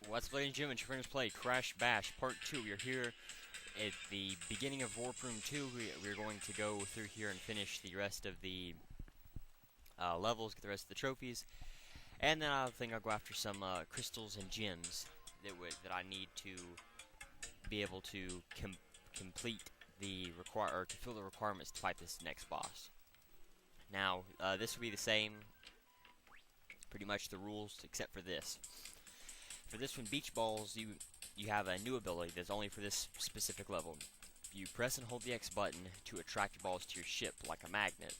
What's up, ladies and gentlemen? Your friends play Crash Bash Part 2. We're here at the beginning of Warp Room 2. We're going to go through here and finish the rest of the levels, get the rest of the trophies, and then I think I'll go after some crystals and gems that I need to be able to complete the to fill the requirements to fight this next boss. Now, this will be the same, pretty much the rules, except for this. For this one, Beach Balls, you have a new ability that's only for this specific level. You press and hold the X button to attract balls to your ship like a magnet,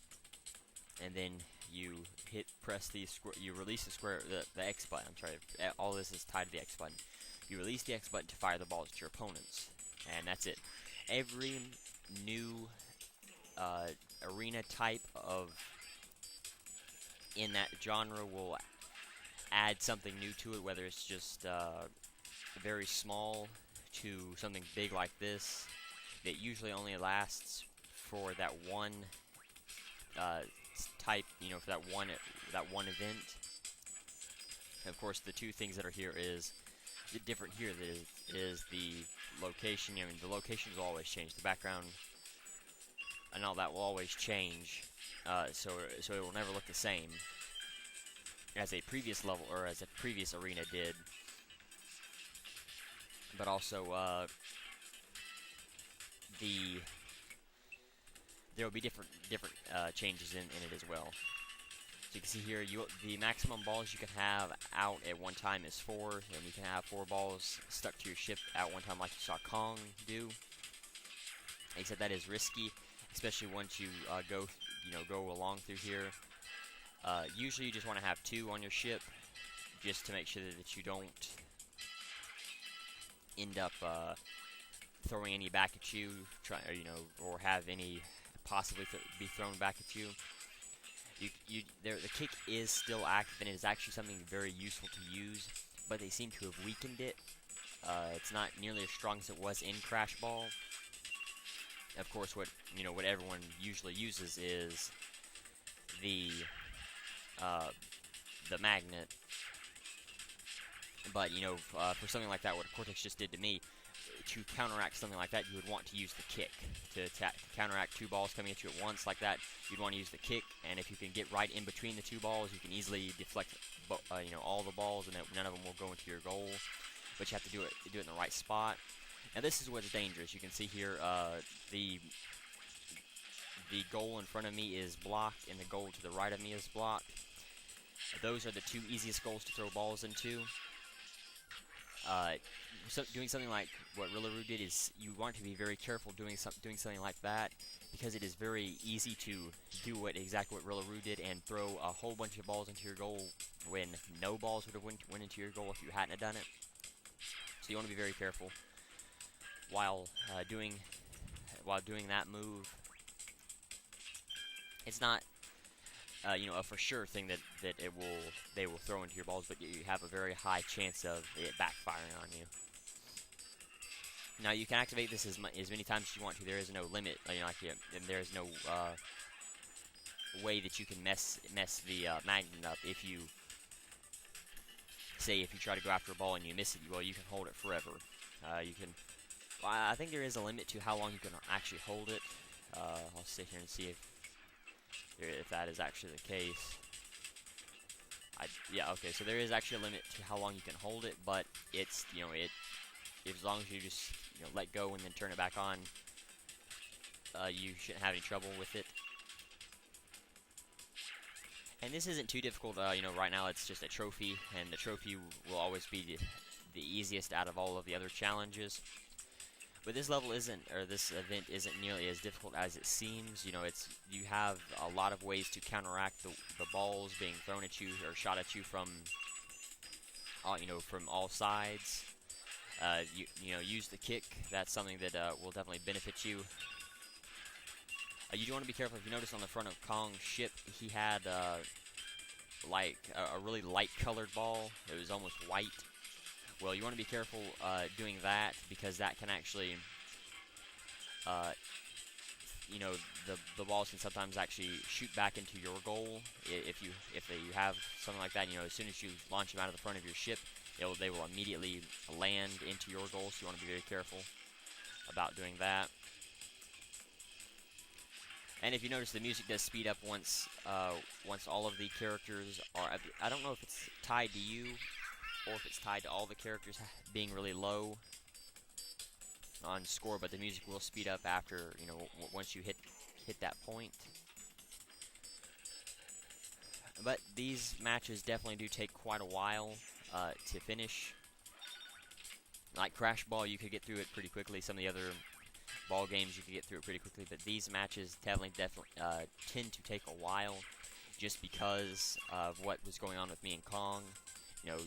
and then you you release the X button. I'm sorry, all this is tied to the X button. You release the X button to fire the balls to your opponents, and that's it. Every new arena type in that genre will add something new to it, whether it's just very small to something big like this that usually only lasts for that one type, for that one event. And of course, the two things that are here is different here. That is the location. I mean, the locations will always change. The background and all that will always change, so it will never look the same as a previous level or as a previous arena did. But also, there will be different changes in it as well. So you can see here, the maximum balls you can have out at one time is 4, and you can have 4 balls stuck to your ship at one time, like you saw Kong do. Except that is risky, especially once you go along through here. Usually, you just want to have 2 on your ship, just to make sure that you don't end up throwing any back at you, or have any possibly be thrown back at you. The kick is still active, and it is actually something very useful to use, but they seem to have weakened it. It's not nearly as strong as it was in Crash Ball. Of course, what everyone usually uses is the magnet. But for something like that, what Cortex just did to me, to counteract something like that, you would want to use the kick to counteract 2 balls coming at you at once like that. You'd want to use the kick, and if you can get right in between the 2 balls, you can easily deflect, all the balls, and none of them will go into your goal. But you have to do it in the right spot. Now this is what's dangerous. You can see here, the goal in front of me is blocked, and the goal to the right of me is blocked. Those are the 2 easiest goals to throw balls into. Doing something like what Rillaru did is you want to be very careful doing something like that, because it is very easy to do exactly what Rillaru did and throw a whole bunch of balls into your goal when no balls would have went into your goal if you hadn't have done it. So you want to be very careful while doing that move. It's not a for sure thing that they will throw into your balls, but you have a very high chance of it backfiring on you. Now you can activate this as many times as you want to. There is no limit, and there is no way that you can mess the magnet up. If you try to go after a ball and you miss it, well, you can hold it forever. I think there is a limit to how long you can actually hold it. I'll sit here and see if that is actually the case. Yeah, okay, so there is actually a limit to how long you can hold it, but it's, as long as you just, let go and then turn it back on, you shouldn't have any trouble with it. And this isn't too difficult, right now it's just a trophy, and the trophy will always be the easiest out of all of the other challenges. But this level this event isn't nearly as difficult as it seems. You have a lot of ways to counteract the balls being thrown at you or shot at you from all sides. Use the kick. That's something that will definitely benefit you. You do want to be careful. If you notice on the front of Kong's ship, he had like a really light colored ball. It was almost white. Well, you want to be careful doing that, because that can actually you know, the balls can sometimes actually shoot back into your goal if you have something like that. You know, as soon as you launch them out of the front of your ship, they will immediately land into your goal. So you want to be very careful about doing that. And if you notice, the music does speed up once all of the characters are. I don't know if it's tied to you or if it's tied to all the characters being really low on score, but the music will speed up after, you know, once you hit that point. But these matches definitely do take quite a while to finish. Like Crash Ball, you could get through it pretty quickly. Some of the other ball games, you could get through it pretty quickly, but these matches definitely tend to take a while, just because of what was going on with me and Kong. You know,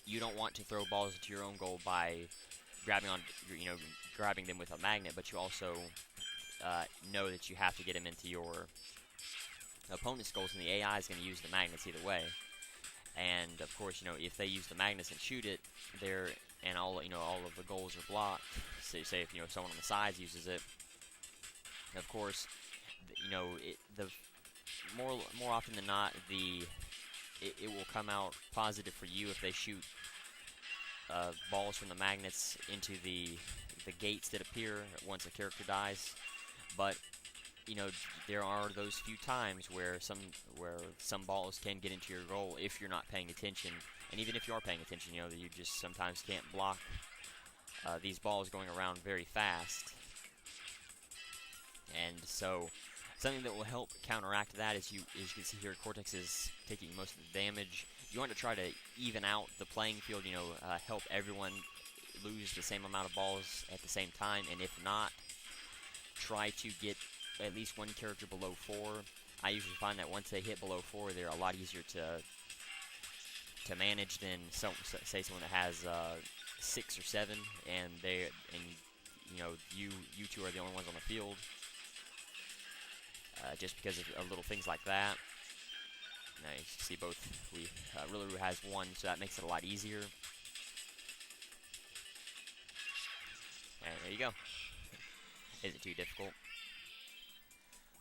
you don't want to throw balls into your own goal by grabbing them with a magnet, but you also know that you have to get them into your opponent's goals, and the AI is going to use the magnets either way. And of course, you know, if they use the magnets and shoot it, and all of the goals are blocked. So say if, you know, someone on the sides uses it, of course, you know, more often than not, it will come out positive for you if they shoot balls from the magnets into the gates that appear once a character dies. But you know, there are those few times where some balls can get into your goal if you're not paying attention. And even if you are paying attention, you know, that you just sometimes can't block these balls going around very fast. And so something that will help counteract that is, as you can see here, Cortex is taking most of the damage. You want to try to even out the playing field, you know, help everyone lose the same amount of balls at the same time, and if not, try to get at least one character below 4. I usually find that once they hit below 4, they're a lot easier to manage than say someone that has 6 or 7, and you know, you two are the only ones on the field, just because of little things like that. Now you can see both. Rillaru has 1, so that makes it a lot easier. And there you go. Isn't too difficult,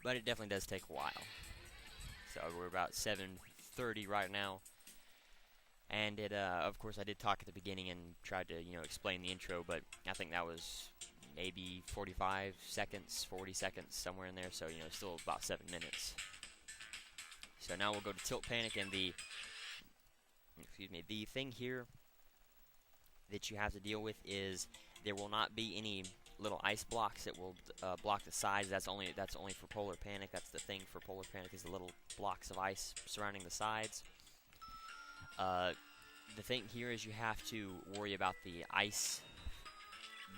but it definitely does take a while. So we're about 7:30 right now, and of course, I did talk at the beginning and tried to, you know, explain the intro, but I think that was maybe 45 seconds, 40 seconds, somewhere in there. So, you know, still about 7 minutes. So now we'll go to Tilt Panic, and the thing here that you have to deal with is there will not be any little ice blocks that will block the sides. That's only for Polar Panic. That's the thing for Polar Panic, is the little blocks of ice surrounding the sides. The thing here is you have to worry about the ice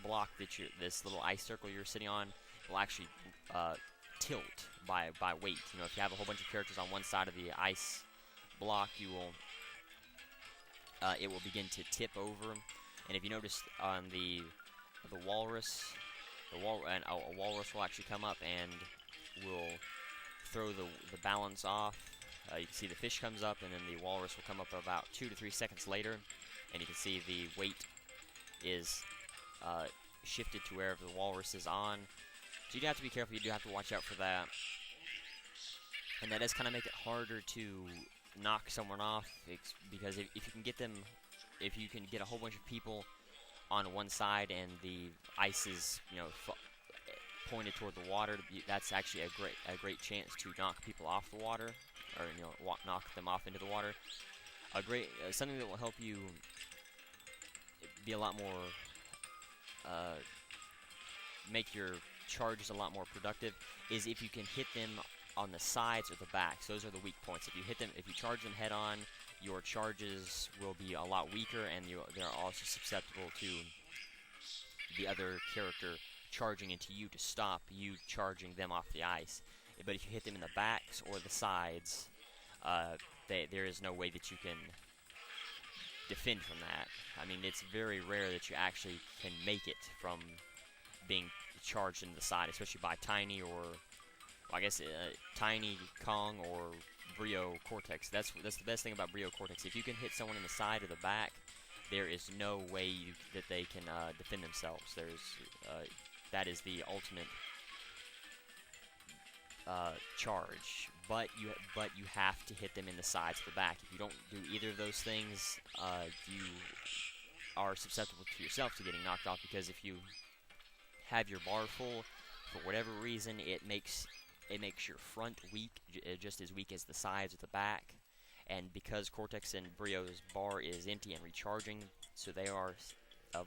block that this little ice circle you're sitting on will actually tilt by weight. You know, if you have a whole bunch of characters on one side of the ice block, it will begin to tip over. And if you notice on the walrus, a walrus will actually come up and will throw the balance off. You can see the fish comes up, and then the walrus will come up about 2 to 3 seconds later, and you can see the weight is shifted to wherever the walrus is on. So you do have to be careful. You do have to watch out for that, and that does kind of make it harder to knock someone off, because if you can get a whole bunch of people on one side and the ice is, you know, pointed toward the water, that's actually a great chance to knock people off the water, or, you know, knock them off into the water. Something that will help you be a lot more, make your charges a lot more productive, is if you can hit them on the sides or the backs. Those are the weak points. If you charge them head on, your charges will be a lot weaker, and they're also susceptible to the other character charging into you to stop you charging them off the ice. But if you hit them in the backs or the sides, there is no way that you can defend from that. I mean, it's very rare that you actually can make it from being charged into the side, especially by Tiny or, well, I guess Tiny, Kong, or Brio Cortex. That's the best thing about Brio Cortex. If you can hit someone in the side or the back, there is no way that they can defend themselves. that is the ultimate charge. But you have to hit them in the sides of the back. If you don't do either of those things, you are susceptible to yourself to getting knocked off, because if you have your bar full, for whatever reason, it makes your front weak, just as weak as the sides or the back. And because Cortex and Brio's bar is empty and recharging, so they are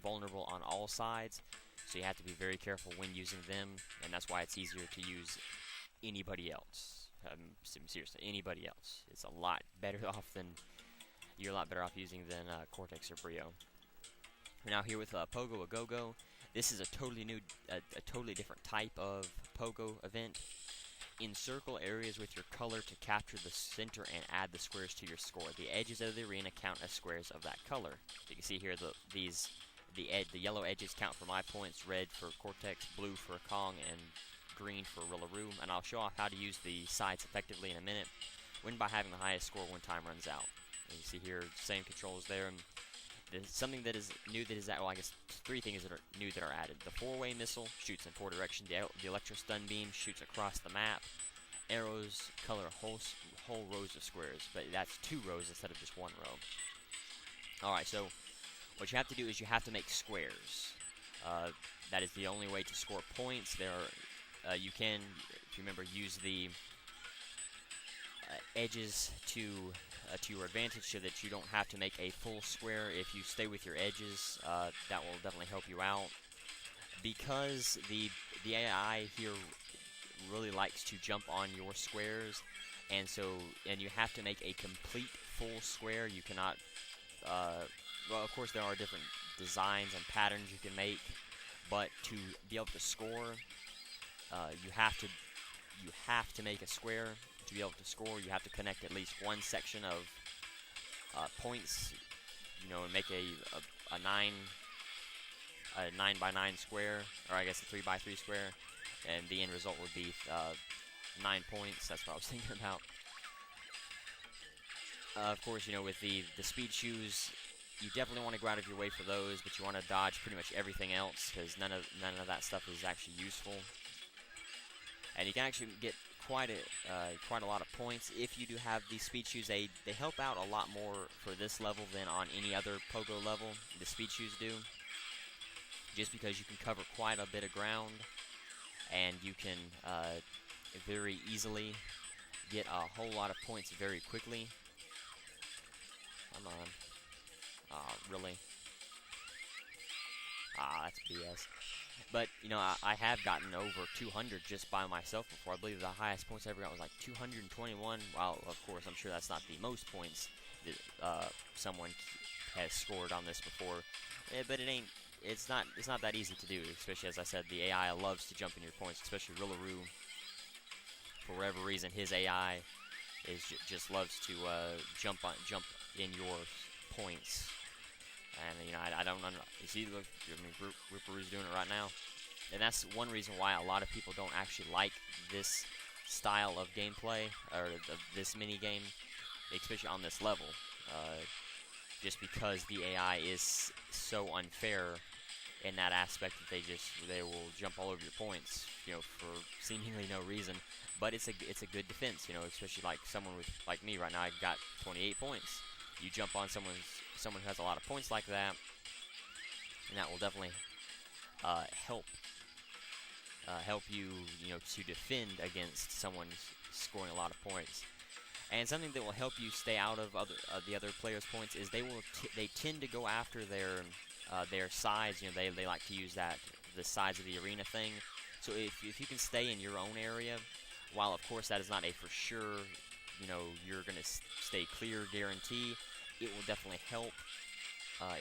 vulnerable on all sides. So you have to be very careful when using them, and that's why it's easier to use anybody else. Seriously, anybody else. It's a lot better off than you're a lot better off using than Cortex or Brio. We're now here with Pogo a Go-Go. This is a totally new, a totally different type of Pogo event. Encircle areas with your color to capture the center and add the squares to your score. The edges of the arena count as squares of that color. You can see here the yellow edges count for my points, red for Cortex, blue for Kong, and green for Rillaroom. And I'll show off how to use the sides effectively in a minute. Win by having the highest score when time runs out. And you see here, same controls there. And there's something that is new that is, well, I guess three things that are new that are added. The four-way missile shoots in four directions. The electro stun beam shoots across the map. Arrows color whole rows of squares, but that's 2 rows instead of just 1 row. Alright, so what you have to do is you have to make squares. That is the only way to score points. There are, you can, if you remember, use the edges to your advantage, so that you don't have to make a full square. If you stay with your edges, that will definitely help you out. Because the AI here really likes to jump on your squares, and you have to make a complete full square. You cannot. Well, of course, there are different designs and patterns you can make, but to be able to score, you have to make a square. To be able to score, you have to connect at least one section of points, you know, and make a 9 by 9 square, or I guess a 3 by 3 square, and the end result would be 9 points. That's what I was thinking about. Of course, you know, with the speed shoes, you definitely want to go out of your way for those, but you want to dodge pretty much everything else, because none of that stuff is actually useful. And you can actually get quite a lot of points if you do have these speed shoes. They help out a lot more for this level than on any other Pogo level. The speed shoes do, just because you can cover quite a bit of ground, and you can very easily get a whole lot of points very quickly. Come on. Really? That's BS. But, you know, I have gotten over 200 just by myself before. I believe the highest points I ever got was like 221. Well, of course, I'm sure that's not the most points that someone has scored on this before. But it's not that easy to do, especially, as I said, the AI loves to jump in your points, especially Rillaroom. For whatever reason, his AI just loves to jump in your points. And, you know, I don't know. You see, look, I mean, Ripperoo's doing it right now. And that's one reason why a lot of people don't actually like this style of gameplay, or this mini-game, especially on this level. Just because the AI is so unfair in that aspect that they will jump all over your points, you know, for seemingly no reason. But it's a good defense, you know, especially like someone like me right now. I got 28 points. You jump on someone who has a lot of points like that, and that will definitely help you, you know, to defend against someone scoring a lot of points. And something that will help you stay out of the other players' points is they tend to go after their sides. You know, they like to use the sides of the arena thing. So if you can stay in your own area, while of course that is not a for sure, you know, you're gonna stay clear guarantee, it will definitely help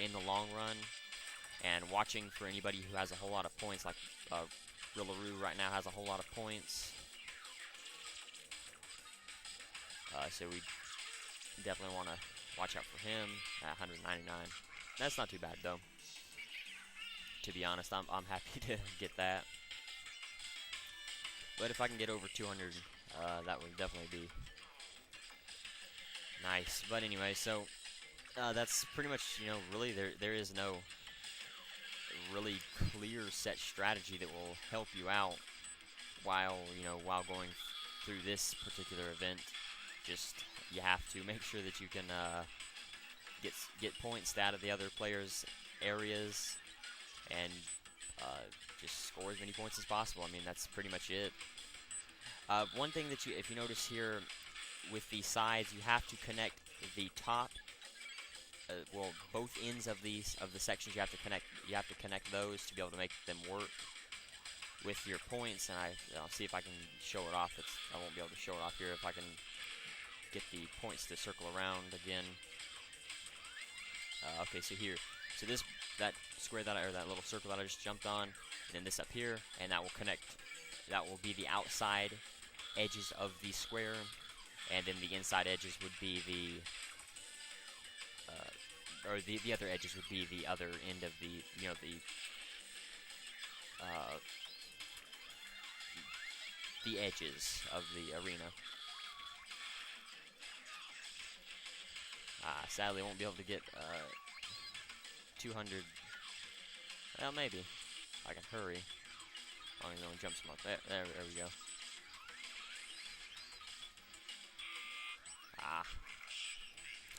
in the long run. And watching for anybody who has a whole lot of points, like Rillaroo right now has a whole lot of points. So we definitely want to watch out for him at 199. That's not too bad, though. To be honest, I'm happy to get that. But if I can get over 200, that would definitely be nice. But anyway, so that's pretty much, you know, really there is no really clear set strategy that will help you out while going through this particular event. Just you have to make sure that you can get points out of the other players' areas and just score as many points as possible. I mean, that's pretty much it. One thing that if you notice here with the sides, you have to connect the top. Well, both ends of the sections you have to connect. You have to connect those to be able to make them work with your points. And I'll see if I can show it off. I won't be able to show it off here if I can get the points to circle around again. Okay, so here, so that square that little circle that I just jumped on, and then this up here, and that will connect. That will be the outside edges of the square, and then the inside edges would be the other edges would be the other end of the edges of the arena. Sadly, I won't be able to get 200. Well, maybe I can hurry. As long as no one jumps them up. There we go. Ah,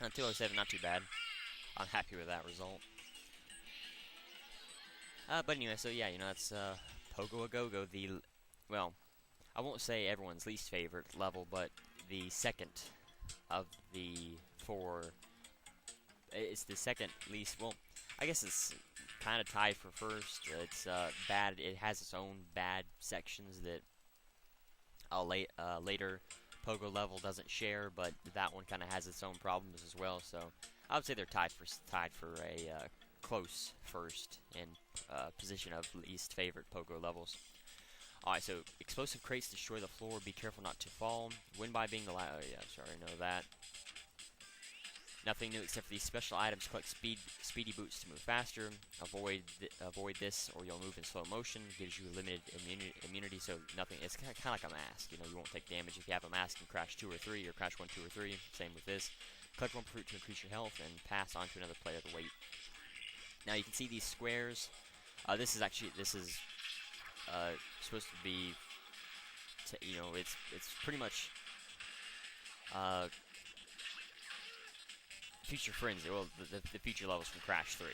207, not too bad. I'm happy with that result. But anyway, so yeah, that's Pogo A Go Go. Well, I won't say everyone's least favorite level, but the second of the 4. It's the second least. Well, I guess it's kind of tied for first. It's bad. It has its own bad sections that a later Pogo level doesn't share, but that one kind of has its own problems as well. So I would say they're tied for a close first in position of least favorite Pogo levels. Alright, so explosive crates destroy the floor. Be careful not to fall. Win by being the last. Oh yeah, sorry, I know that. Nothing new except for these special items. Collect speedy boots to move faster. Avoid this, or you'll move in slow motion. Gives you limited immunity, so nothing. It's kind of like a mask. You won't take damage if you have a mask and crash 2 or 3, or crash 1, 2, or 3. Same with this. Collect 1 fruit to increase your health, and pass on to another player to wait. Now you can see these squares. This is supposed to be. It's pretty much. Future Frenzy, well, the future levels from Crash 3.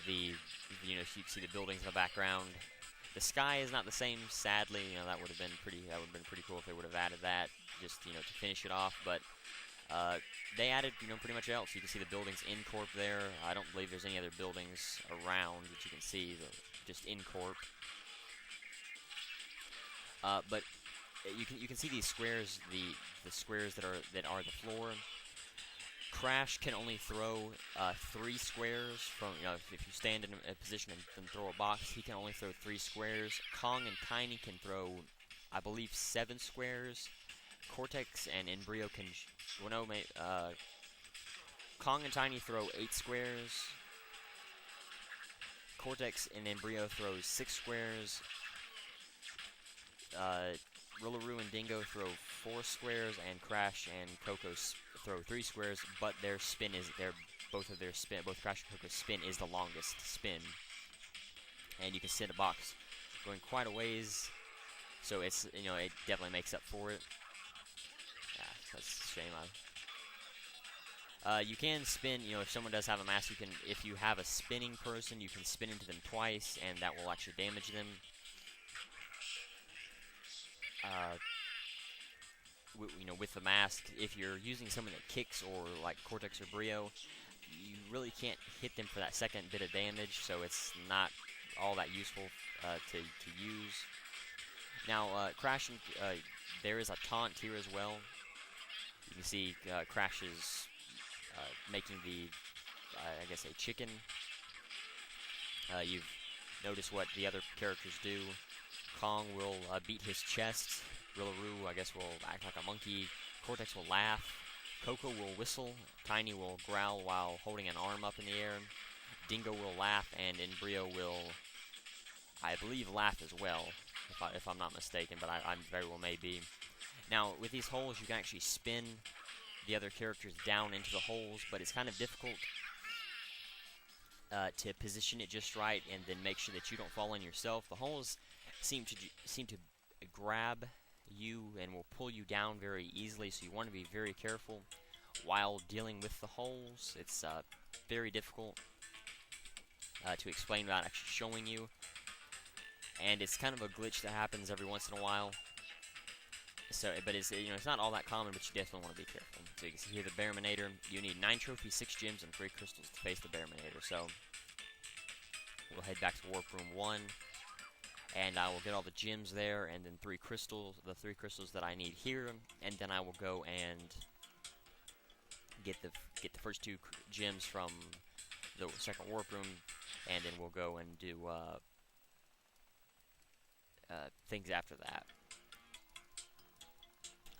You see the buildings in the background. The sky is not the same, sadly. That would have been pretty cool if they would have added that, just to finish it off. But they added pretty much else. You can see the buildings in Corp there. I don't believe there's any other buildings around that you can see. Just in Corp. But you can see these squares, the squares that are the floor. Crash can only throw 3 squares from, if you stand in a position and throw a box, he can only throw 3 squares. Kong and Tiny can throw, I believe, 7 squares. Cortex and Embryo can, Kong and Tiny throw 8 squares. Cortex and Embryo throws 6 squares. Rillaroo and Dingo throw 4 squares, and Crash and Coco throw 3 squares. But their spin is both Crash and Coco's spin is the longest spin, and you can send a box going quite a ways. So it's it definitely makes up for it. Yeah, that's a shame. You can spin. If someone does have a mask, you can. If you have a spinning person, you can spin into them twice, and that will actually damage them. With the mask, if you're using someone that kicks, or like Cortex or Brio, you really can't hit them for that second bit of damage, so it's not all that useful to use. Now, Crash, there is a taunt here as well. You can see Crash is making I guess a chicken. You've noticed what the other characters do. Kong will beat his chest. Rillaroo, I guess, will act like a monkey. Cortex will laugh. Coco will whistle. Tiny will growl while holding an arm up in the air. Dingo will laugh, and Embryo will, I believe, laugh as well, if I'm not mistaken, but I very well may be. Now, with these holes, you can actually spin the other characters down into the holes, but it's kind of difficult. to position it just right, and then make sure that you don't fall in yourself. The holes seem to grab you and will pull you down very easily, so you want to be very careful while dealing with the holes. It's very difficult to explain without actually showing you, and it's kind of a glitch that happens every once in a while. So, but it's it's not all that common, but you definitely want to be careful. So you can see here the Bearminator. You need 9 trophies, 6 gems, and 3 crystals to face the Bearminator. So we'll head back to Warp Room 1, and I will get all the gems there, and then 3 crystals, the 3 crystals that I need here, and then I will go and get the first 2 gems from the second Warp Room, and then we'll go and do things after that.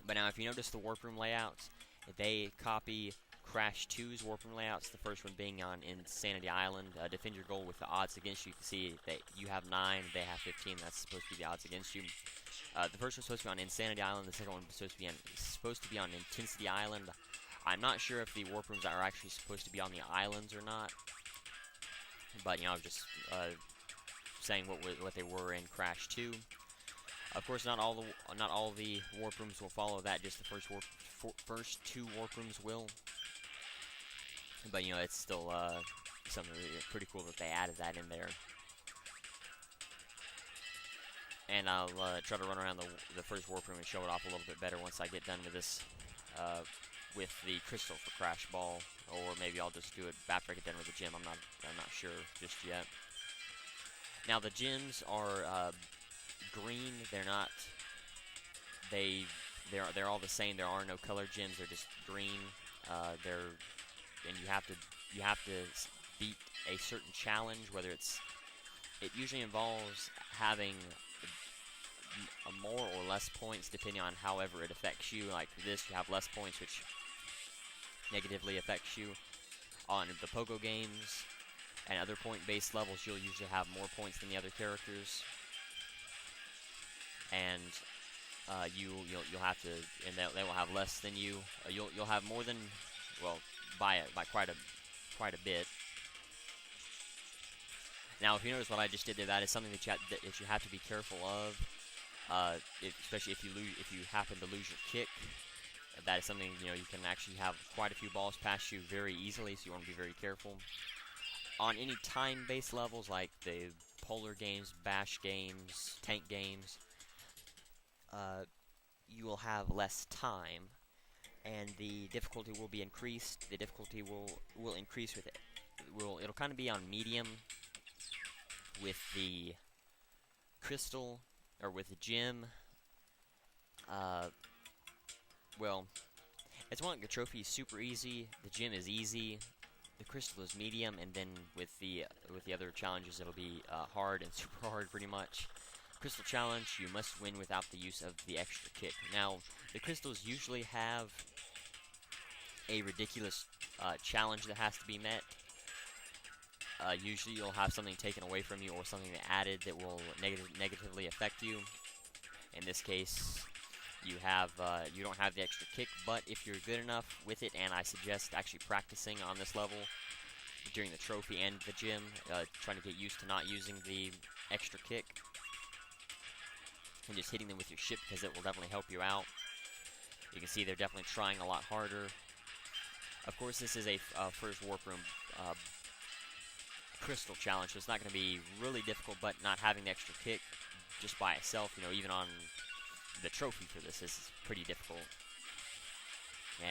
But now, if you notice the Warp Room layouts, they copy Crash 2's Warp Room layouts, the first one being on Insanity Island. Defend your goal with the odds against you. You can see that you have 9, they have 15. That's supposed to be the odds against you. The first one's supposed to be on Insanity Island, the second one is supposed to be on Intensity Island. I'm not sure if the Warp Rooms are actually supposed to be on the islands or not. But, I'm just saying what they were in Crash 2. Of course, not all the Warp Rooms will follow that. Just the first 2 Warp Rooms will. But it's still something pretty cool that they added that in there. And I'll try to run around the first Warp Room and show it off a little bit better once I get done with this, with the crystal for Crash Ball, or maybe I'll just do it after I get done with the gym. I'm not sure just yet. Now the gems are green. They're not. They're all the same. There are no color gems. They're just green. And you have to beat a certain challenge. Whether it usually involves having more or less points depending on however it affects you. Like this, you have less points, which negatively affects you. On the Pogo games and other point-based levels, you'll usually have more points than the other characters. And you'll have to, and they will have less than you. You'll have more than, well, by quite a bit. Now, if you notice what I just did there, that is something that you have to be careful of. Especially if you happen to lose your kick, that is something you can actually have quite a few balls pass you very easily. So you want to be very careful. On any time-based levels like the Polar games, Bash games, Tank games, you will have less time, and the difficulty will be increased. The difficulty will increase with it. It'll kind of be on medium with the crystal or with the gem. Well, it's one. The trophy is super easy. The gem is easy. The crystal is medium, and then with the other challenges, it'll be hard and super hard, pretty much. Crystal challenge, you must win without the use of the extra kick. Now, the crystals usually have a ridiculous challenge that has to be met. Usually, you'll have something taken away from you or something added that will negatively affect you. In this case, you don't have the extra kick, but if you're good enough with it, and I suggest actually practicing on this level during the trophy and the gym, trying to get used to not using the extra kick, and just hitting them with your ship, because it will definitely help you out. You can see they're definitely trying a lot harder. Of course, this is a first Warp Room crystal challenge, so it's not going to be really difficult, but not having the extra kick just by itself, even on the trophy for this is pretty difficult.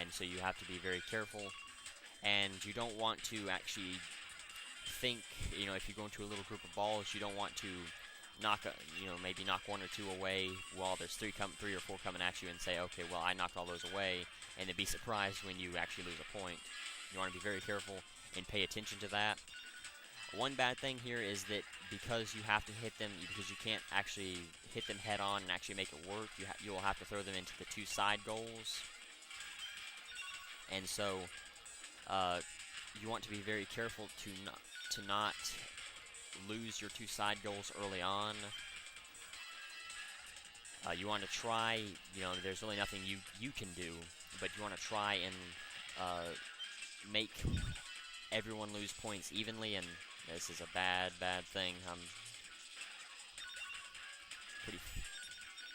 And so you have to be very careful, and you don't want to actually think, if you go into a little group of balls, you don't want to maybe knock 1 or 2 away while there's 3 or 4 coming at you and say, okay, well, I knocked all those away, and then be surprised when you actually lose a point. You want to be very careful and pay attention to that. One bad thing here is that because you have to hit them, because you can't actually hit them head on and actually make it work, you will have to throw them into the 2 side goals. And so you want to be very careful to not lose your 2 side goals early on. You want to try, there's really nothing you can do, but you want to try and make everyone lose points evenly, and This is a bad, bad thing. I'm pretty...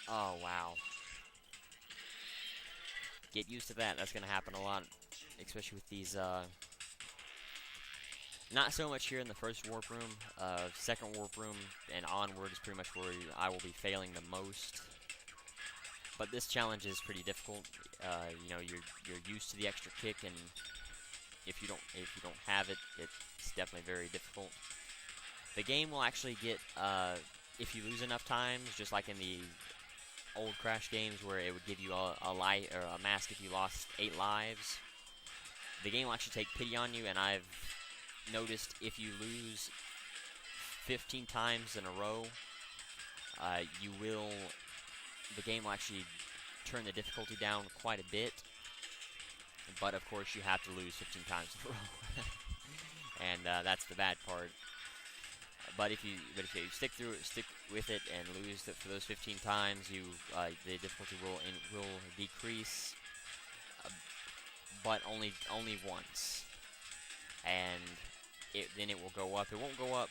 Oh, wow. Get used to that. That's going to happen a lot, especially with these, not so much here in the first warp room. Second warp room and onward is pretty much where I will be failing the most. But this challenge is pretty difficult. You know, you're used to the extra kick, and if you don't have it, it's definitely very difficult. The game will actually get, if you lose enough times, just like in the old Crash games where it would give you a light or a mask if you lost 8 lives. The game will actually take pity on you, and I've noticed if you lose 15 times in a row, the game will actually turn the difficulty down quite a bit. But of course, you have to lose 15 times in a row, and that's the bad part. But if you stick with it and lose for those 15 times, the difficulty will decrease, but only once, and then it will go up. It won't go up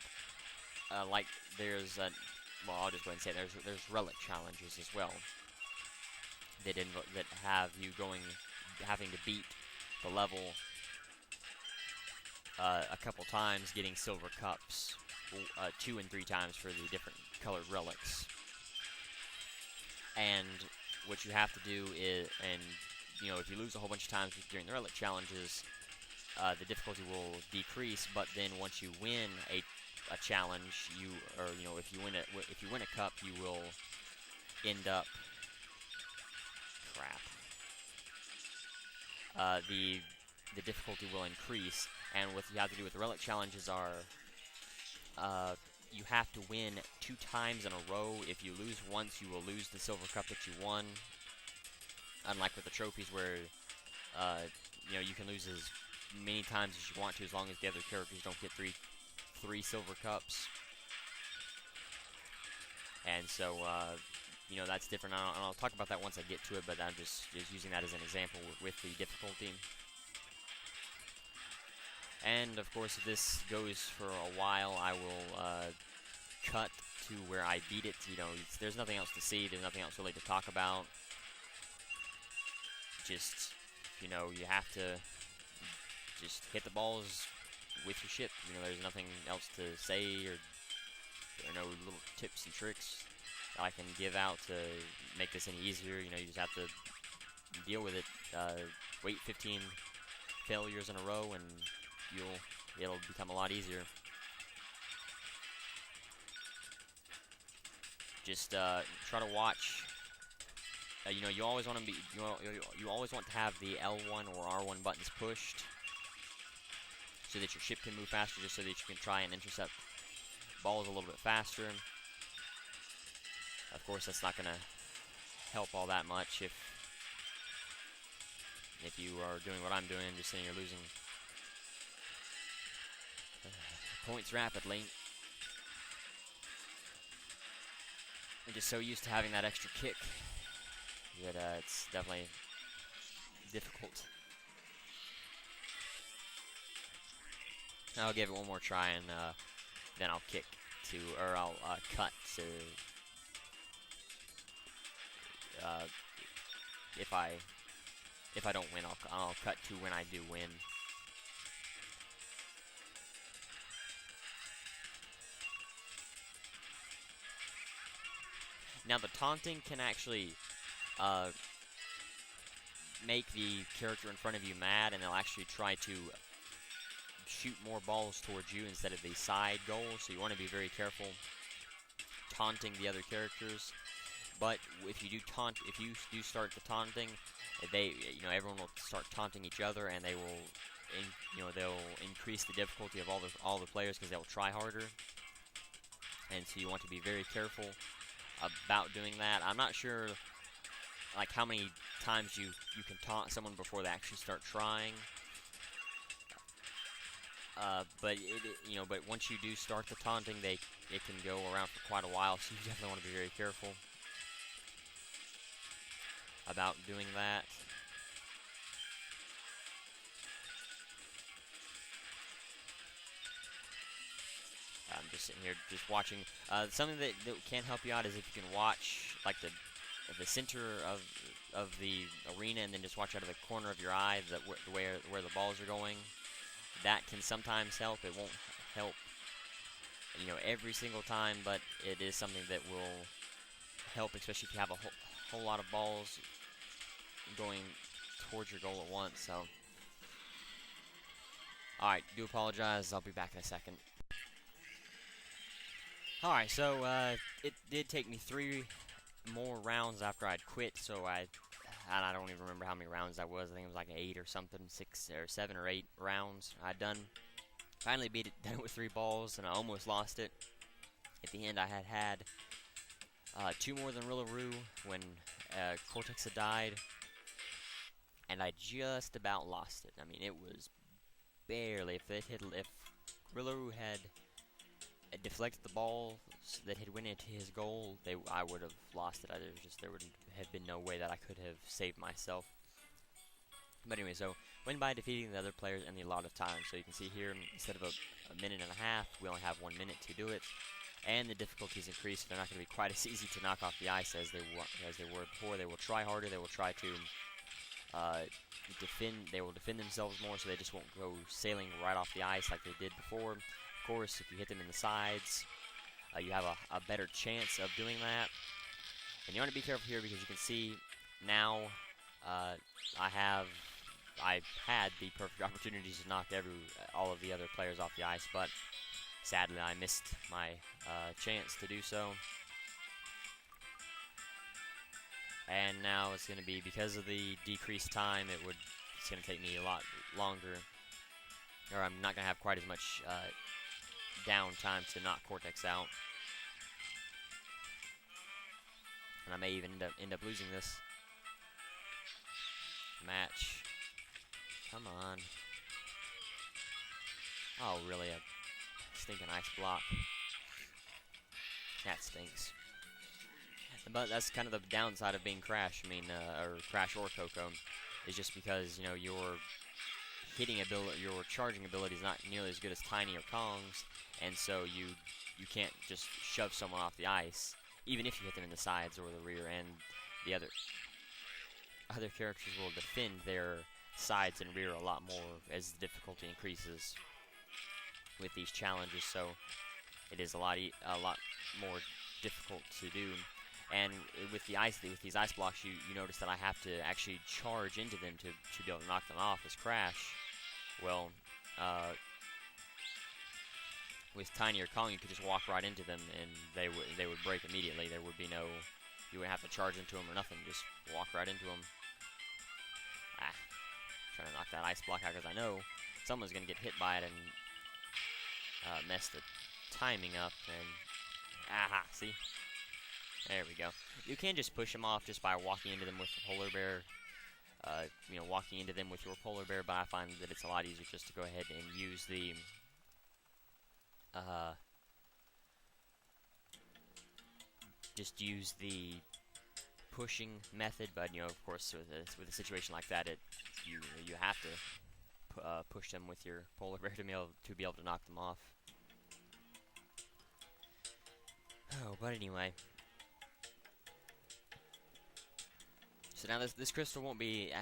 like there's well, I'll just go ahead and say there's relic challenges as well that have you having to beat the level a couple times, getting silver cups. 2 and 3 times for the different colored relics. And what you have to do is, and you know, if you lose a whole bunch of times during the relic challenges, the difficulty will decrease. But then once you win a challenge, if you win a cup, you will end up the difficulty will increase. And what you have to do with the relic challenges are, you have to win 2 times in a row. If you lose once, you will lose the silver cup that you won. Unlike with the trophies where, you can lose as many times as you want to, as long as the other characters don't get three silver cups. And so, that's different. I'll talk about that once I get to it, but I'm just using that as an example with the difficulty. And, of course, if this goes for a while, I will cut to where I beat it. There's nothing else to see. There's nothing else really to talk about. Just, you have to just hit the balls with your ship. There's nothing else to say, or there are no little tips and tricks that I can give out to make this any easier. You just have to deal with it. Wait 15 failures in a row, and it'll become a lot easier. Just try to watch. You always want to you always want to have the L1 or R1 buttons pushed so that your ship can move faster, just so that you can try and intercept balls a little bit faster. Of course, that's not going to help all that much if you are doing what I'm doing, just saying you're losing points rapidly. I'm just so used to having that extra kick that it's definitely difficult. I'll give it one more try, and then I'll I'll cut to if I don't win, I'll cut to when I do win. Now, the taunting can actually make the character in front of you mad, and they'll actually try to shoot more balls towards you instead of the side goals, so you want to be very careful taunting the other characters. But if you do start the taunting, everyone will start taunting each other, and they will they'll increase the difficulty of all the players, because they'll try harder. And so you want to be very careful about doing that. I'm not sure how many times you can taunt someone before they actually start trying. But but once you do start the taunting, it can go around for quite a while, so you definitely want to be very careful about doing that. just sitting here, just watching. Something that can help you out is if you can watch like the center of the arena, and then just watch out of the corner of your eye where the balls are going. That can sometimes help. It won't help, you know, every single time, but it is something that will help, especially if you have a whole lot of balls going towards your goal at once. So, alright, do apologize. I'll be back in a second. Alright, so it did take me 3 more rounds after I'd quit, so I don't even remember how many rounds that was. I think it was like 8 or something, 6 or 7 or 8 rounds I'd done. Finally beat it, done it with 3 balls, and I almost lost it. At the end, I had 2 more than Rillaroo when Cortex had died, and I just about lost it. I mean, it was barely. If Rillaroo had deflected the ball that had went into his goal, I would have lost it. There would have been no way that I could have saved myself. But anyway, so win by defeating the other players in the allotted time. So you can see here, instead of a minute and a half, we only have 1 minute to do it. And the difficulties increase. They're not going to be quite as easy to knock off the ice as they were before. They will try harder. They will try to defend. They will defend themselves more, so they just won't go sailing right off the ice like they did before. Of course, if you hit them in the sides, you have a better chance of doing that. And you want to be careful here because you can see now I've had the perfect opportunities to knock all of the other players off the ice, but sadly I missed my chance to do so. And now it's going to be, because of the decreased time, it's going to take me a lot longer, or I'm not going to have quite as much downtime to knock Cortex out. And I may even end up losing this match. Come on. Oh, really? A stinking ice block. That stinks. But that's kind of the downside of being Crash. I mean, or Crash or Coco, is just because, you know, your hitting ability, your charging ability is not nearly as good as Tiny or Kong's, and so you can't just shove someone off the ice, even if you hit them in the sides or the rear. And the other characters will defend their sides and rear a lot more as the difficulty increases with these challenges. So it is a lot more difficult to do. And with these ice blocks, you notice that I have to actually charge into them to be able to knock them off as Crash. Well, with Tiny or Kong, you could just walk right into them and they would break immediately. There would be no, you wouldn't have to charge into them or nothing. Just walk right into them. Trying to knock that ice block out because I know someone's going to get hit by it and mess the timing up. And aha, see. There we go. You can just push them off just by walking into them with the polar bear. You know, walking into them with your polar bear, but I find that it's a lot easier just to go ahead and use the pushing method. But you know, of course, with a situation like that, you have to push them with your polar bear to be able to knock them off. Oh, but anyway. So now this crystal won't be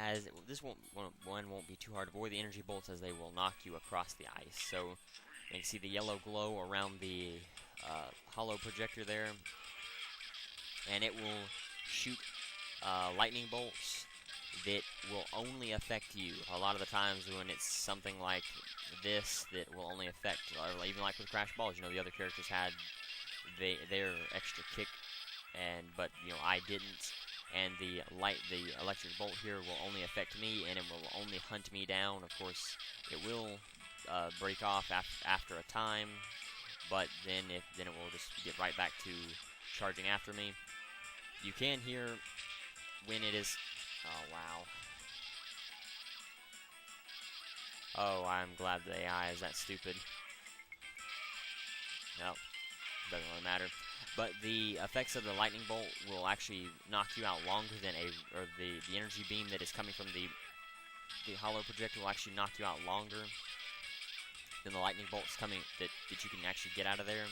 one won't be too hard to avoid the energy bolts, as they will knock you across the ice. So you can see the yellow glow around the hollow projector there, and it will shoot lightning bolts that will only affect you. A lot of the times when it's something like this that will only affect, or even like with Crash Balls, you know, the other characters had their extra kick, but you know, I didn't. And the electric bolt here will only affect me, and it will only hunt me down. Of course, it will break off after a time, but then it will just get right back to charging after me. You can hear when it is. Oh wow. Oh, I'm glad the AI is that stupid. Nope, doesn't really matter. But the effects of the lightning bolt will actually knock you out longer than the energy beam that is coming from the hollow projector will actually knock you out longer than the lightning bolts coming that you can actually get out of there.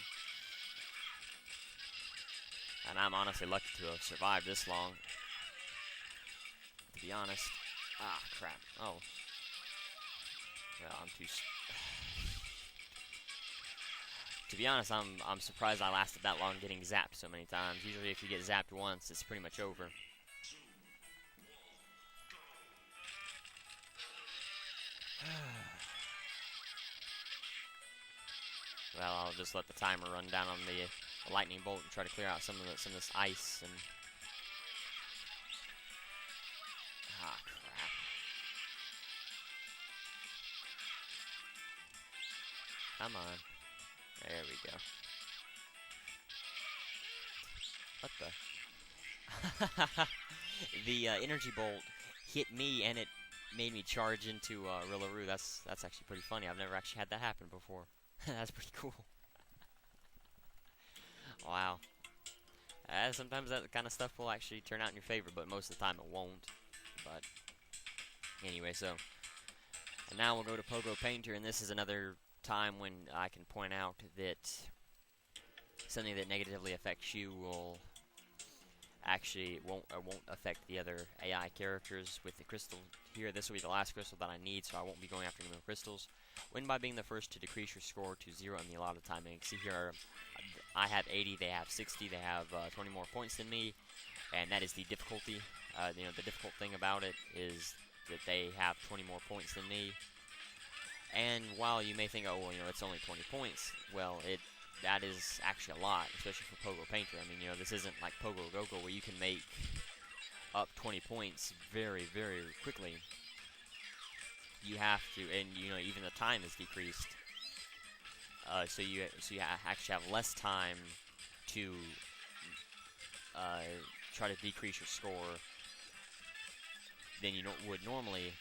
And I'm honestly lucky to have survived this long, to be honest. Ah, crap. Oh. Well, I'm too... To be honest, I'm surprised I lasted that long getting zapped so many times. Usually if you get zapped once, it's pretty much over. Well, I'll just let the timer run down on the lightning bolt and try to clear out some of this ice and... Ah, crap. Come on. There we go. What the? The energy bolt hit me and it made me charge into Rillaroo. That's actually pretty funny. I've never actually had that happen before. That's pretty cool. Wow. Sometimes that kind of stuff will actually turn out in your favor, but most of the time it won't. But anyway, so and now we'll go to Pogo Painter, and this is another time when I can point out that something that negatively affects you will actually won't affect the other AI characters. With the crystal here, this will be the last crystal that I need, so I won't be going after any more crystals. Win by being the first to decrease your score to 0 in the allotted time. And you can see here, I have 80, they have 60, they have 20 more points than me, and that is the difficulty. You know, the difficult thing about it is that they have 20 more points than me. And while you may think, oh, well, you know, it's only 20 points, well, that is actually a lot, especially for Pogo Painter. I mean, you know, this isn't like Pogo Go-Go where you can make up 20 points very, very quickly. You have to, and you know, even the time is decreased. So you actually have less time to try to decrease your score than you would normally,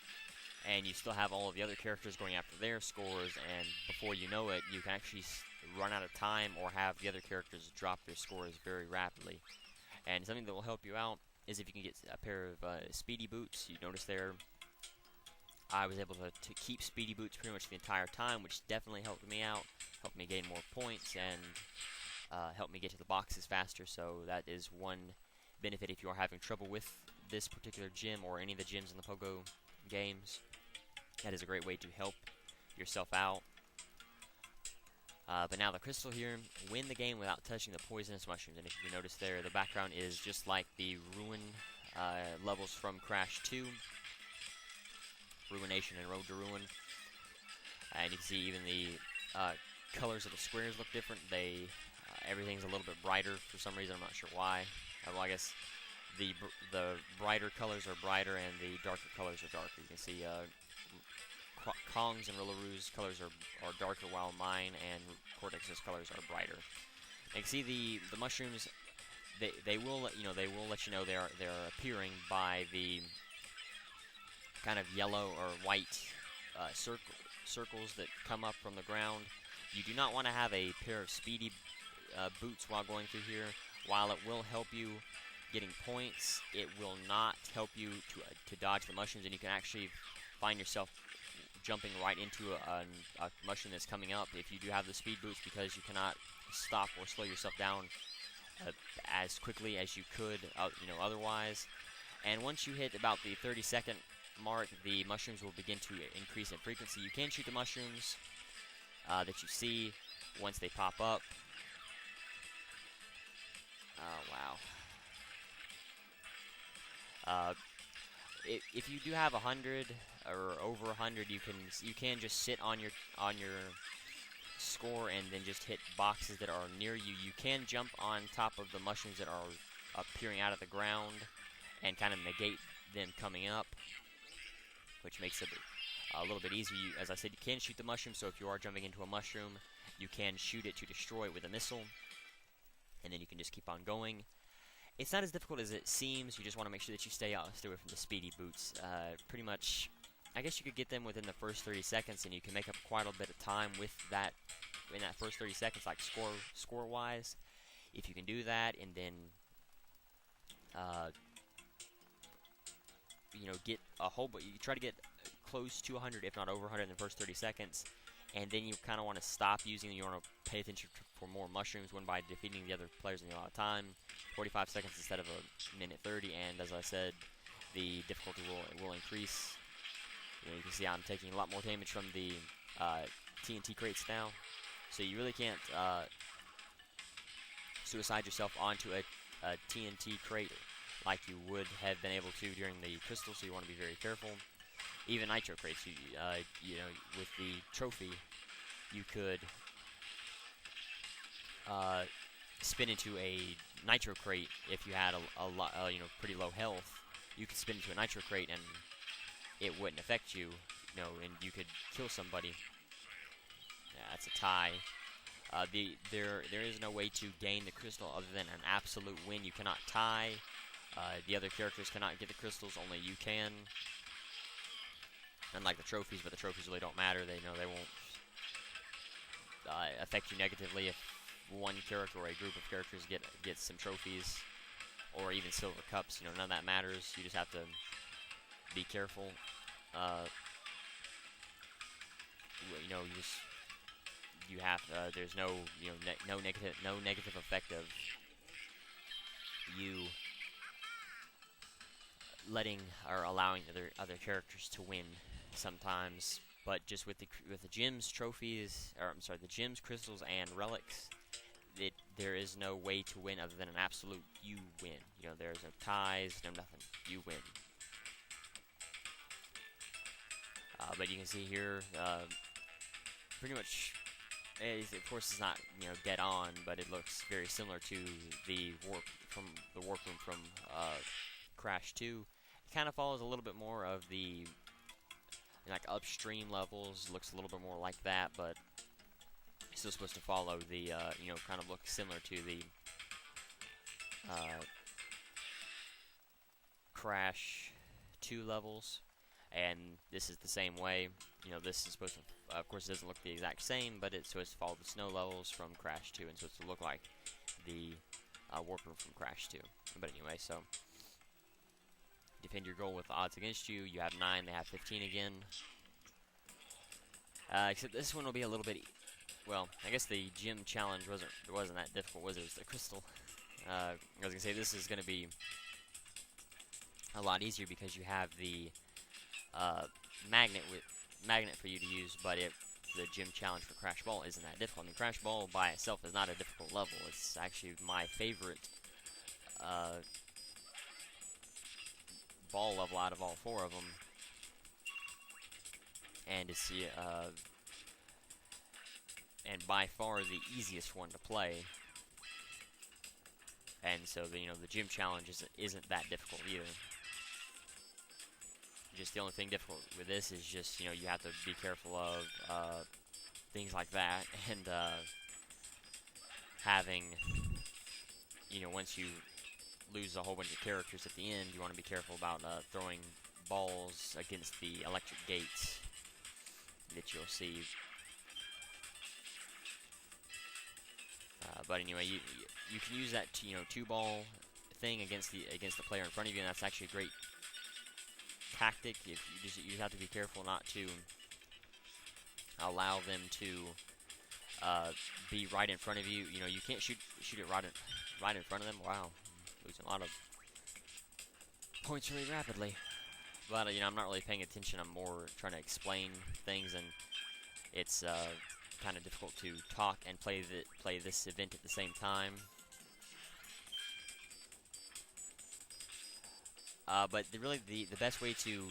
and you still have all of the other characters going after their scores, and before you know it, you can actually run out of time or have the other characters drop their scores very rapidly. And something that will help you out is if you can get a pair of speedy boots. You notice there, I was able to keep speedy boots pretty much the entire time, which definitely helped me out, helped me gain more points, and helped me get to the boxes faster. So that is one benefit if you are having trouble with this particular gym or any of the gyms in the Pogo games. That is a great way to help yourself out. But now the crystal here, win the game without touching the poisonous mushrooms. And if you notice there, the background is just like the ruin levels from Crash 2. Ruination and Road to Ruin. And you can see even the colors of the squares look different. Everything's a little bit brighter for some reason. I'm not sure why. Well, I guess the brighter colors are brighter and the darker colors are darker. You can see Kong's and Rillaroo's colors are darker, while mine and Cortex's colors are brighter. And you can see the mushrooms. They will let you know they're appearing by the kind of yellow or white circles that come up from the ground. You do not want to have a pair of speedy boots while going through here. While it will help you getting points, it will not help you to dodge the mushrooms, and you can actually find yourself jumping right into a mushroom that's coming up if you do have the speed boots, because you cannot stop or slow yourself down as quickly as you could otherwise. And once you hit about the 30-second mark, the mushrooms will begin to increase in frequency. You can shoot the mushrooms that you see once they pop up. Oh, wow. If you do have 100 or over 100, you can just sit on your score and then just hit boxes that are near you. You can jump on top of the mushrooms that are appearing out of the ground and kind of negate them coming up, which makes it a little bit easier. As I said, you can shoot the mushroom, so if you are jumping into a mushroom, you can shoot it to destroy it with a missile, and then you can just keep on going. It's not as difficult as it seems. You just want to make sure that you stay away from the speedy boots. Pretty much, I guess you could get them within the first 30 seconds, and you can make up quite a bit of time with that in that first 30 seconds, like score-wise. If you can do that, and then get a whole, but you try to get close to 100, if not over 100, in the first 30 seconds, and then you kind of want to stop using them. You want to pay attention for more mushrooms, one by defeating the other players in a lot of time. 45 seconds instead of a minute 30, and as I said, the difficulty will increase. You can see I'm taking a lot more damage from the TNT crates now, so you really can't suicide yourself onto a TNT crate like you would have been able to during the crystal, so you want to be very careful. Even nitro crates, you know, with the trophy, you could spin into a nitro crate if you had a lot, you know, pretty low health. You could spin into a nitro crate and it wouldn't affect you, you know, and you could kill somebody. Yeah, that's a tie. There is no way to gain the crystal other than an absolute win. You cannot tie. The other characters cannot get the crystals. Only you can. Unlike the trophies, but the trophies really don't matter. They know they won't affect you negatively if one character or a group of characters get some trophies or even silver cups. You know, none of that matters. You just have to be careful. You know, you have there's no, you know, no negative effect of you letting or allowing other characters to win sometimes. But just with the gems, trophies, or I'm sorry, the gems, crystals, and relics, there is no way to win other than an absolute you win. You know, there's no ties, no nothing. You win. But you can see here, pretty much, of course, it's not, you know, dead on, but it looks very similar to the warp room from Crash 2. It kind of follows a little bit more of the like upstream levels. Looks a little bit more like that, but it's still supposed to follow the you know, kind of look similar to the Crash 2 levels. And this is the same way. You know, this is supposed to, of course, it doesn't look the exact same, but it's supposed to follow the snow levels from Crash 2, and supposed to look like the warp room from Crash 2. But anyway, so defend your goal with odds against you. You have 9, they have 15 again. Except this one will be a little bit, well, I guess the gym challenge wasn't that difficult, was it? It was the crystal. I was gonna say this is gonna be a lot easier because you have the magnet for you to use, but the gym challenge for Crash Ball isn't that difficult. I mean, Crash Ball by itself is not a difficult level. It's actually my favorite ball level out of all 4 of them, and it's and by far the easiest one to play. And so the gym challenge isn't that difficult either. Just the only thing difficult with this is just, you know, you have to be careful of things like that, and having, you know, once you lose a whole bunch of characters at the end, you want to be careful about throwing balls against the electric gates that you'll see. But anyway, you can use that 2-ball thing against the player in front of you, and that's actually a great tactic. If you have to be careful not to allow them to be right in front of you. You know, you can't shoot it right in front of them. Wow, I'm losing a lot of points really rapidly. But you know, I'm not really paying attention. I'm more trying to explain things, and it's kind of difficult to talk and play this event at the same time. But the best way to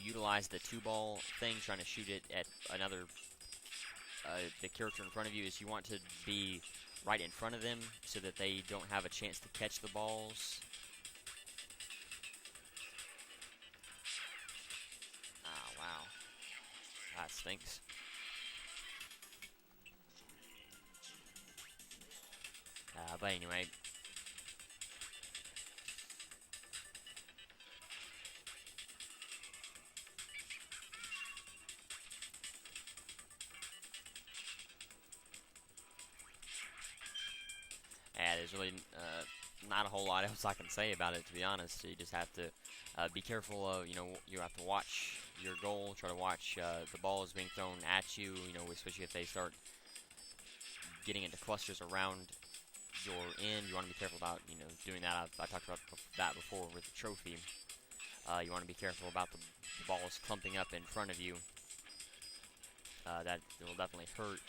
utilize the 2-ball thing, trying to shoot it at another the character in front of you, is you want to be right in front of them so that they don't have a chance to catch the balls. Ah, wow, that stinks. But anyway. Yeah, there's really not a whole lot else I can say about it, to be honest. You just have to be careful of, you know, you have to watch your goal. Try to watch the balls being thrown at you, you know, especially if they start getting into clusters around your end. You want to be careful about, you know, doing that. I talked about that before with the trophy. You want to be careful about the balls clumping up in front of you. That will definitely hurt,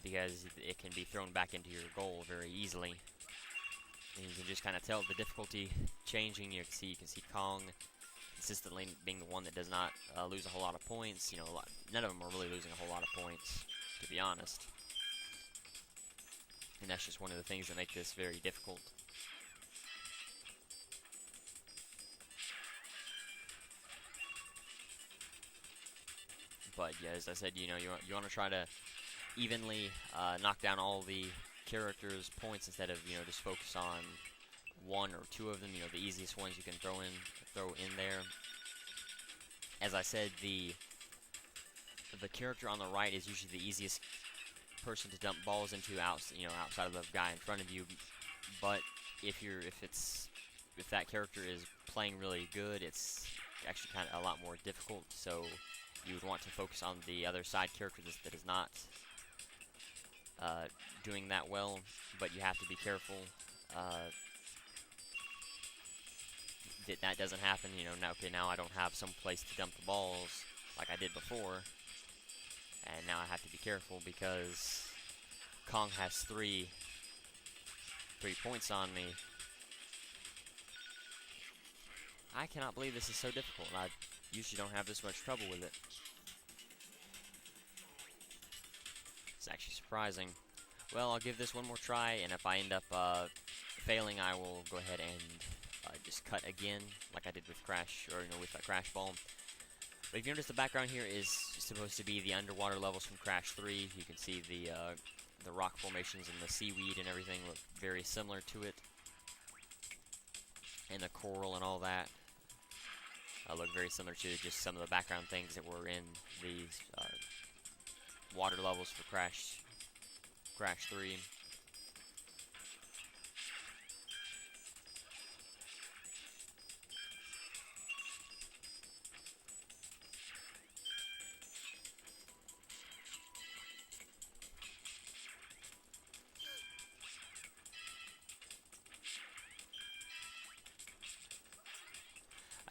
because it can be thrown back into your goal very easily. And you can just kind of tell the difficulty changing. You can see Kong consistently being the one that does not lose a whole lot of points. You know, none of them are really losing a whole lot of points, to be honest. And that's just one of the things that make this very difficult. But yeah, as I said, you know, you want to try to evenly knock down all the characters' points instead of, you know, just focus on one or two of them. You know, the easiest ones you can throw in there. As I said, the character on the right is usually the easiest person to dump balls into, outside of the guy in front of you. But if that character is playing really good, it's actually kind of a lot more difficult. So you would want to focus on the other side character that is not doing that well. But you have to be careful that doesn't happen. You know, now I don't have some place to dump the balls like I did before, and now I have to be careful because Kong has three points on me. I cannot believe this is so difficult. I usually don't have this much trouble with it. It's actually surprising. Well, I'll give this one more try, and if I end up failing, I will go ahead and just cut again, like I did with Crash, or with a Crash Ball. But if you notice, the background here is supposed to be the underwater levels from Crash 3. You can see the rock formations and the seaweed and everything look very similar to it, and the coral and all that look very similar to just some of the background things that were in these water levels for Crash 3.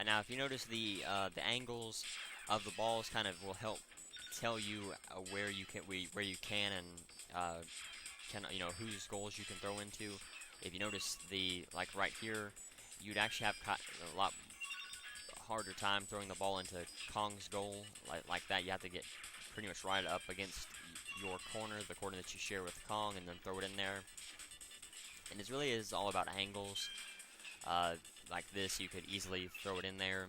Now, if you notice, the angles of the balls kind of will help tell you where you can and whose goals you can throw into. If you notice, like right here, you'd actually have a lot harder time throwing the ball into Kong's goal like that. You have to get pretty much right up against your corner, the corner that you share with Kong, and then throw it in there. And it really is all about angles. Like this, you could easily throw it in there,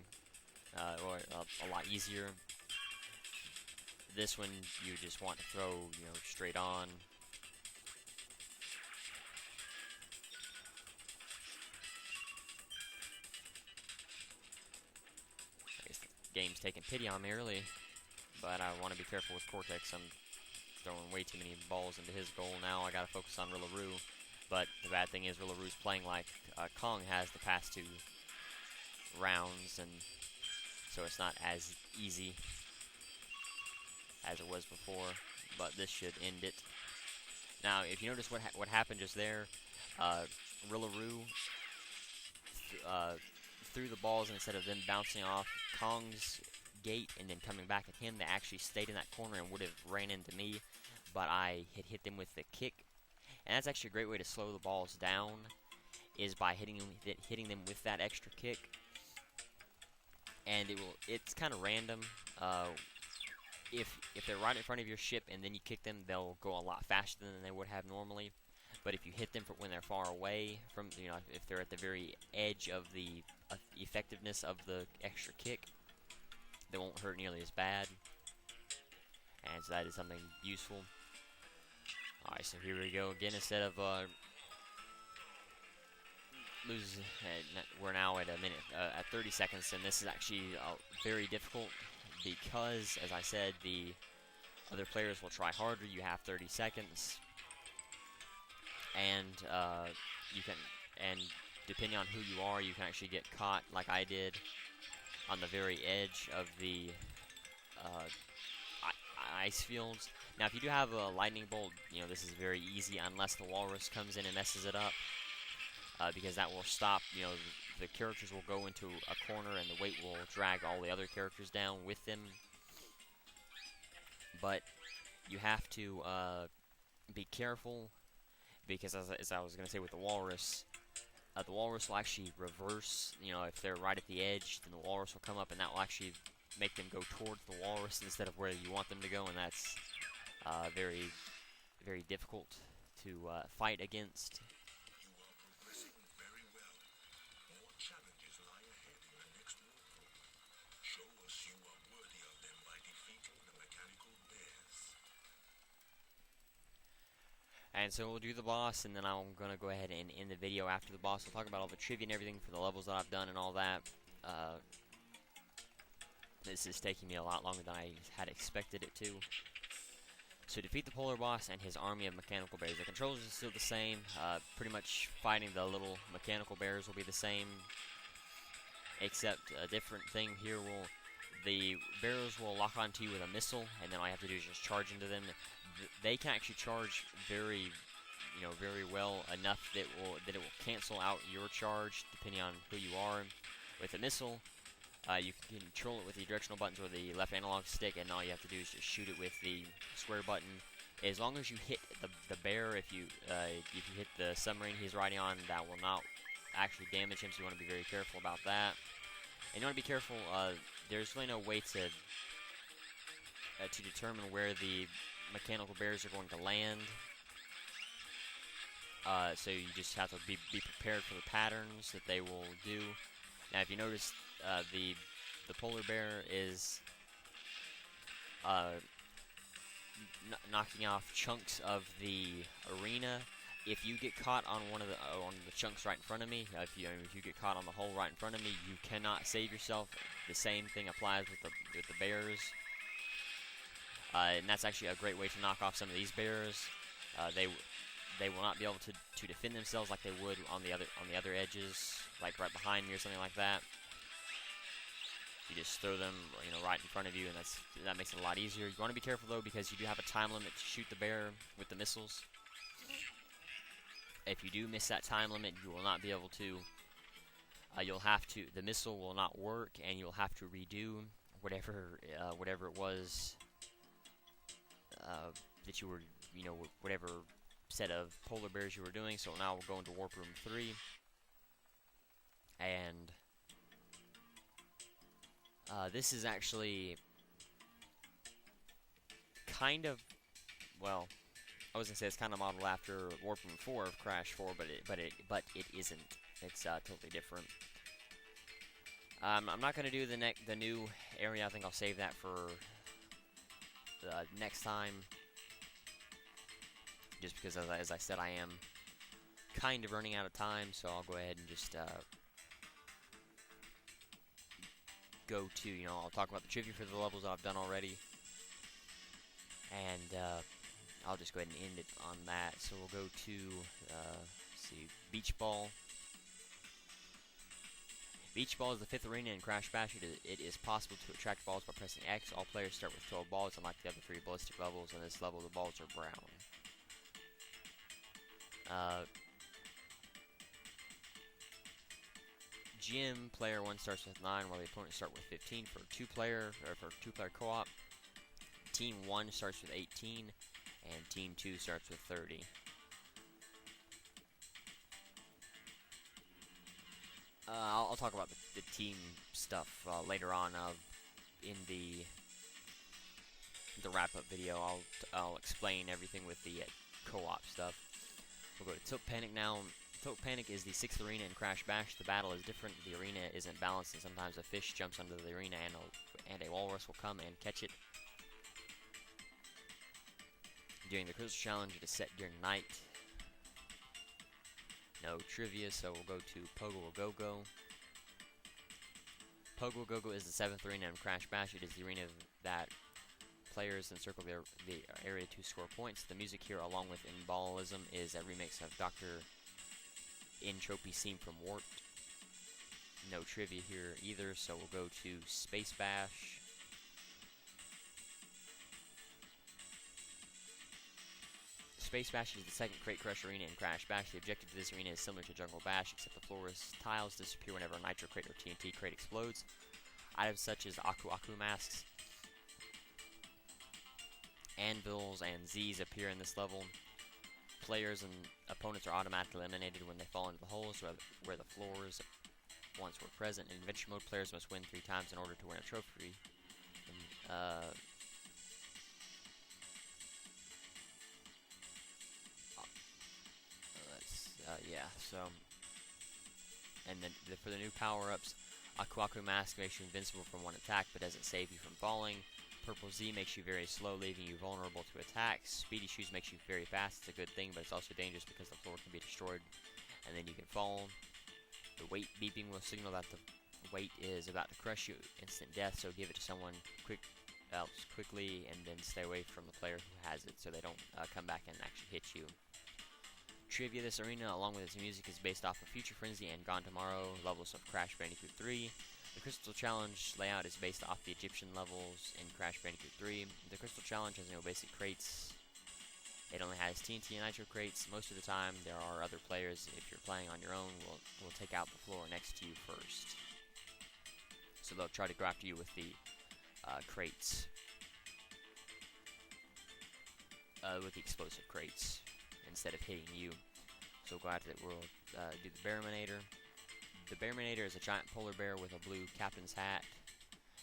or a lot easier. This one, you just want to throw, straight on. I guess the game's taking pity on me early, but I want to be careful with Cortex. I'm throwing way too many balls into his goal now. I gotta focus on Rillaroo. But the bad thing is Rillaroo's playing like Kong has the past two rounds, and so it's not as easy as it was before. But this should end it. Now, if you notice what happened just there, Rillaroo threw the balls, and instead of them bouncing off Kong's gate and then coming back at him, they actually stayed in that corner and would have ran into me. But I had hit them with the kick. And that's actually a great way to slow the balls down, is by hitting them with that extra kick. And it's kind of random. If they're right in front of your ship and then you kick them, they'll go a lot faster than they would have normally. But if you hit them when they're far away from, if they're at the very edge of the effectiveness of the extra kick, they won't hurt nearly as bad. And so that is something useful. Alright, so here we go again. Instead of we're now at a minute, at 30 seconds, and this is actually very difficult because, as I said, the other players will try harder. You have 30 seconds, and depending on who you are, you can actually get caught, like I did, on the very edge of the ice fields. Now, if you do have a lightning bolt, you know, this is very easy unless the walrus comes in and messes it up, because that will stop, you know, the characters will go into a corner and the weight will drag all the other characters down with them. But you have to be careful, because as I was going to say with the walrus will actually reverse. You know, if they're right at the edge, then the walrus will come up, and that will actually make them go towards the walrus instead of where you want them to go, and that's very, very difficult to fight against. And so we'll do the boss, and then I'm going to go ahead and end the video after the boss. We'll talk about all the trivia and everything for the levels that I've done and all that. This is taking me a lot longer than I had expected it to. So defeat the polar boss and his army of mechanical bears. The controls are still the same. Pretty much fighting the little mechanical bears will be the same, except a different thing here will... The bears will lock onto you with a missile, and then all you have to do is just charge into them. They can actually charge very well enough that it will cancel out your charge depending on who you are. With a missile, you can control it with the directional buttons or the left analog stick, and all you have to do is just shoot it with the square button. As long as you hit the bear, if you hit the submarine he's riding on, that will not actually damage him. So you want to be very careful about that. And you want to be careful. There's really no way to determine where the mechanical bears are going to land. So you just have to be prepared for the patterns that they will do. Now, if you notice, the polar bear is knocking off chunks of the arena. If you get caught on one of the chunks right in front of me, if you get caught on the hole right in front of me, you cannot save yourself. The same thing applies with the bears, and that's actually a great way to knock off some of these bears. They will not be able to defend themselves like they would on the other edges, like right behind me or something like that. You just throw them, you know, right in front of you, and that makes it a lot easier. You want to be careful though, because you do have a time limit to shoot the bear with the missiles. If you do miss that time limit, you will not be able to. The missile will not work, and you'll have to redo whatever it was that you were, you know, whatever set of polar bears you were doing. So now we'll go into Warp Room 3, and this is actually kind of, well, I was gonna say it's kind of modeled after Warp Room 4 of Crash 4, but it isn't. It's totally different. I'm not gonna do the new area. I think I'll save that for next time. Just because, as I said, I am kind of running out of time, so I'll go ahead and just go to, you know, I'll talk about the trivia for the levels that I've done already, and I'll just go ahead and end it on that. So we'll go to, let's see, Beach Ball. Beach Ball is the 5th arena in Crash Bash. It is possible to attract balls by pressing X. All players start with 12 balls, unlike the other 3 ballistic levels. On this level, the balls are brown. Gym, player 1 starts with 9, while the opponents start with 15 for two-player co-op. Team 1 starts with 18, and Team 2 starts with 30. I'll talk about the team stuff later on in the wrap-up video. I'll explain everything with the co-op stuff. We'll go to Tilt Panic now. Tilt Panic is the 6th arena in Crash Bash. The battle is different. The arena isn't balanced, and sometimes a fish jumps under the arena, and a walrus will come and catch it. During the Crystal Challenge, it is set during night. No trivia, so we'll go to Pogo-A-Go-Go. Pogo-A-Go-Go is the 7th arena in Crash Bash. It is the arena that players encircle the area to score points. The music here, along with Embalism, is a remix of Dr. entropy seam from warped. No trivia here either, so we'll go to Space Bash. Space Bash is the second Crate Crush arena in Crash Bash. The objective of this arena is similar to Jungle Bash, except the floor's tiles disappear whenever a Nitro Crate or TNT Crate explodes. Items such as Aku Aku masks, anvils, and Z's appear in this level. Players and opponents are automatically eliminated when they fall into the holes where the floors once were present. In Adventure Mode, players must win 3 times in order to win a trophy. And then for the new power-ups, Aku Aku Mask makes you invincible from one attack, but doesn't save you from falling. Purple Z makes you very slow, leaving you vulnerable to attacks. Speedy Shoes makes you very fast. It's a good thing, but it's also dangerous because the floor can be destroyed, and then you can fall. The weight beeping will signal that the weight is about to crush you, instant death, so give it to someone else quickly, and then stay away from the player who has it, so they don't come back and actually hit you. Trivia: this arena, along with its music, is based off of Future Frenzy and Gone Tomorrow levels of Crash Bandicoot 3. The Crystal Challenge layout is based off the Egyptian levels in Crash Bandicoot 3. The Crystal Challenge has no basic crates. It only has TNT and Nitro crates. Most of the time, there are other players. If you're playing on your own, will take out the floor next to you first. So they'll try to go after you with the crates. With the explosive crates, instead of hitting you. So we'll go after it. We'll do the Bearminator. The Bearminator is a giant polar bear with a blue captain's hat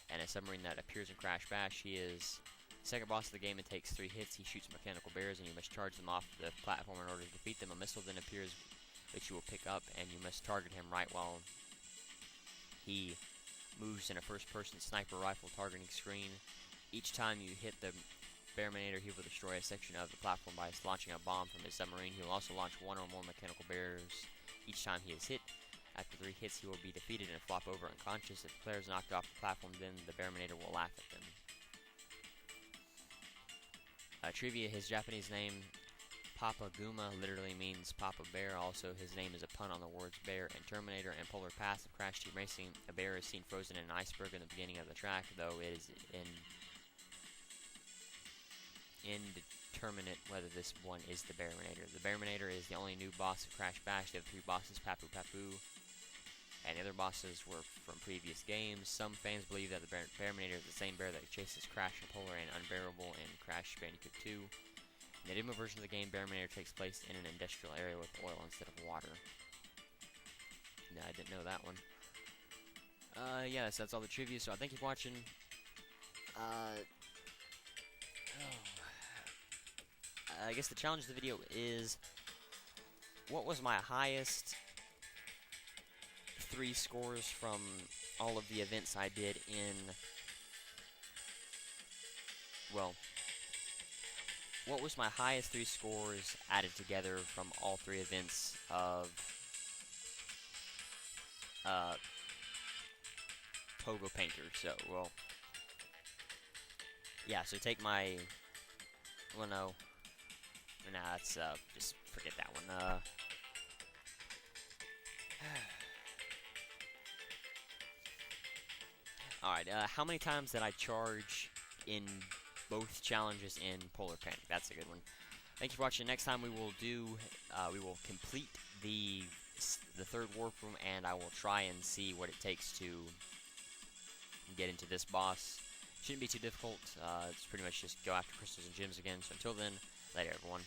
and a submarine that appears in Crash Bash. He is the second boss of the game and takes 3 hits. He shoots mechanical bears and you must charge them off the platform in order to defeat them. A missile then appears which you will pick up, and you must target him right while he moves in a first-person sniper rifle targeting screen. Each time you hit the Bearminator, he will destroy a section of the platform by launching a bomb from his submarine. He will also launch 1 or more mechanical bears each time he is hit. After 3 hits, he will be defeated and flop over unconscious. If the player is knocked off the platform, then the Bearminator will laugh at them. Trivia: his Japanese name, Papa Guma, literally means Papa Bear. Also, his name is a pun on the words bear and Terminator. And Polar Pass of Crash Team Racing, a bear is seen frozen in an iceberg in the beginning of the track, though it is indeterminate whether this one is the Bearminator. The Bearminator is the only new boss of Crash Bash. They have 3 bosses, Papu Papu, and the other bosses were from previous games. Some fans believe that the Bearminator is the same bear that chases Crash and Polar and Unbearable in Crash Bandicoot 2. In the demo version of the game, Bearminator takes place in an industrial area with oil instead of water. No, I didn't know that one. Yeah, so that's all the trivia, so I thank you for watching. I guess the challenge of the video is, what was my highest 3 scores from all of the events I did in, well, what was my highest 3 scores added together from all 3 events of Pogo Painter? So, well, yeah, so take my, well, no, nah, let's just forget that one. Alright, how many times did I charge in both challenges in Polar Panic? That's a good one. Thank you for watching. Next time we will do, we will complete the 3rd warp room, and I will try and see what it takes to get into this boss. Shouldn't be too difficult. It's pretty much just go after crystals and gems again. So until then, later everyone.